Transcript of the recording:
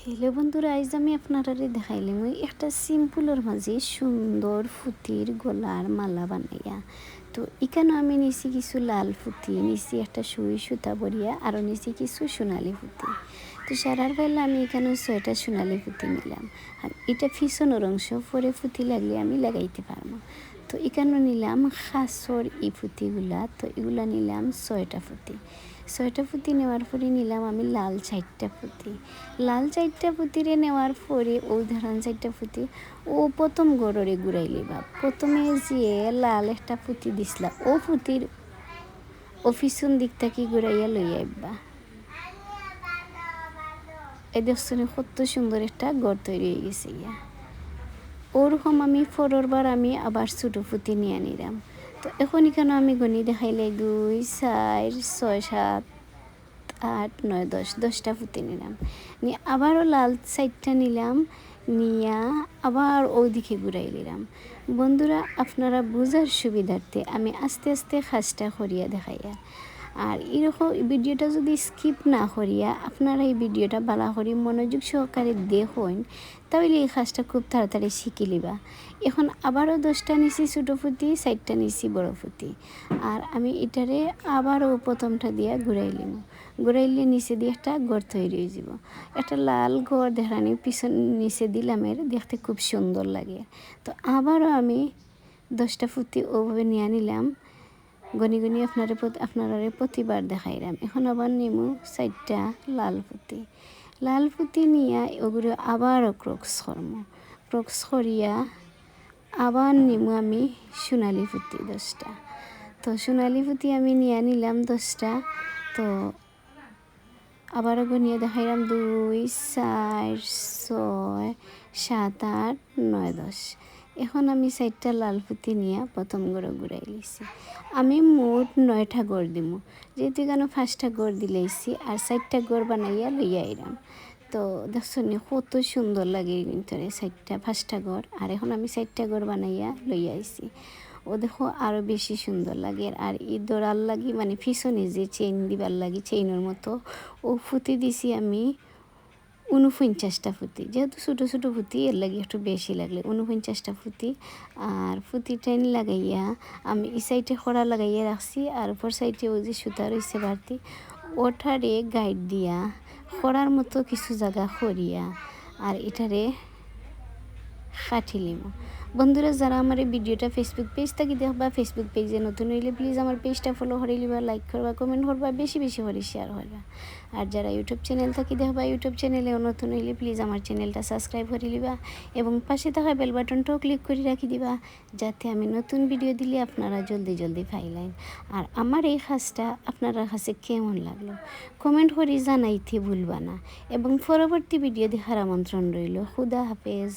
Hello বন্ধুরা, আজ আমি আপনারা দেখাইলাম একটা সিম্পলের মাঝে সুন্দর ফুতির গলার মালা বানাইয়া। তো এখানে আমি নিছি কিছু লাল ফুতি, নিছি একটা সুই সুতা বরিয়া, আর নিছি কিছু সোনালি ফুতি। তো সারার বেলা আমি এখানে 6টা সোনালি ফুতি নিলাম। আর এটা পিছনের অংশ, পরে ফুতি লাগলে আমি লাগাইতে পারবো। তো এখানে নিলাম খাসর এই ফুতিগুলা। তো এগুলা নিলাম 6টা ফুতি। 6টা ফুতি নেওয়ার পরে নিলাম আমি লাল 4টা ফুতি। লাল 4টা ফুতিরে নেওয়ার পরে ও ধরান 4টা ফুতি ও প্রথম গড়রে ঘুরাই লিবা। প্রথমে যে লাল একটা ফুতি দিছিলা ও ফুতির পিছন দিক থেকে ঘুরাইয়া লইয়া আইবা। এই দেখছেন কত সুন্দর একটা গড় তৈরি হয়ে গেছে ইয়া। ওরকম আমি পরেরবার আমি আবার ছোটো ফুতি নিয়ে নিলাম। তো এখন এখানে আমি গণি দেখাইলে 2 4 6 7 8 9 10টা ফুতি নিলাম। নিয়ে আবারও লাল 4টা নিলাম, নিয়া আবার ওইদিকে ঘুরাই নিলাম। বন্ধুরা, আপনারা বোঝার সুবিধার্থে আমি আস্তে আস্তে কাজটা করিয়া দেখাইয়া। আর এরকম ভিডিওটা যদি স্কিপ না করিয়া আপনারা এই ভিডিওটা ভালো করে মনোযোগ সহকারে দেখুন, তাহলে এই কাজটা খুব তাড়াতাড়ি শিখে লিবা। এখন আবারও 10টা নিছি ছোটো ফুতি, 4টা নিছি বড় ফুতি। আর আমি এটারে আবারও প্রথমটা দিয়া ঘুরাইলিম। ঘুরাইলে নিচে দিয়ে একটা গড় তৈরি হয়ে যাব। একটা লাল গড় দেখানি পিছন নিচে দিলামের, দেখতে খুব সুন্দর লাগে। তো আবারও আমি 10টা ফুতি ওভাবে নিয়ে নিলাম। গনি গনি আপনারা প্রতিবার দেখাইলাম। এখন আবার নিমু 4টা লাল ফুতি। লাল ফুতি নিয়ে ওগুলো আবারও ক্রক্স করিয়া আবার নিমু আমি সোনালি ফুতি 10টা। তো সোনালি ফুতি আমি নিয়ে নিলাম 10টা। তো আবারও গনিয়ে দেখাইলাম 2 4 6 7 8 9 10। এখন আমি 4টা লাল ফুতি নিয়ে প্রথম গড় ঘুরাই লিছি। আমি মোট 9টা গড় দিব, যেহেতু এখানে 5টা গড় দিলেইছি আর 4টা গড় বানাইয়া লইয়া আইলাম। তো দেখছেন কত সুন্দর লাগে ভিতরে 5টা গড়। আর এখন আমি 4টা গড় বানাইয়া লইয়া আইছি। ও দেখো আরও বেশি সুন্দর লাগে। আর এই দৌড়ার লাগি মানে পিছনে যে চেইন দিবার লাগি চেইনের মতো ও ফুতি দিছি আমি 49টা ফুতি। যেহেতু ছোটো ছোটো ফুতি এর লাগে একটু বেশি লাগলে 49টা ফুতি। আর ফুতি টাইন লাগাইয়া আমি এই সাইডে খড়া লাগাইয়া রাখছি, আর উপর সাইডে ওই যে সুতা রয়েছে বাড়তি ওটারে গাইড দিয়া খড়ার মতো কিছু জায়গা খড়িয়া আর এটারে কাঠিলিম। বন্ধুরা, যারা আমার এই ভিডিওটা ফেসবুক পেজ থেকে দেখবা, ফেসবুক পেজে নতুন হইলে প্লিজ আমার পেজটা ফলো করে লিবা, লাইক করবা, কমেন্ট করবা, বেশি বেশি করে শেয়ার করবা। আর যারা ইউটিউব চ্যানেল থেকে দেখবা, ইউটিউব চ্যানেলেও নতুন হইলে প্লিজ আমার চ্যানেলটা সাবস্ক্রাইব করে লিবা এবং পাশে থাকা বেল বাটনটাও ক্লিক করে রাখি দিবা, যাতে আমি নতুন ভিডিও দিলে আপনারা জলদি জলদি পাইলেন। আর আমার এই কাজটা আপনার কাছে কেমন লাগলো কমেন্ট করে জানাইতে ভুলবা না এবং পরবর্তী ভিডিও দেখার আমন্ত্রণ রইল। খুদা হাফেজ।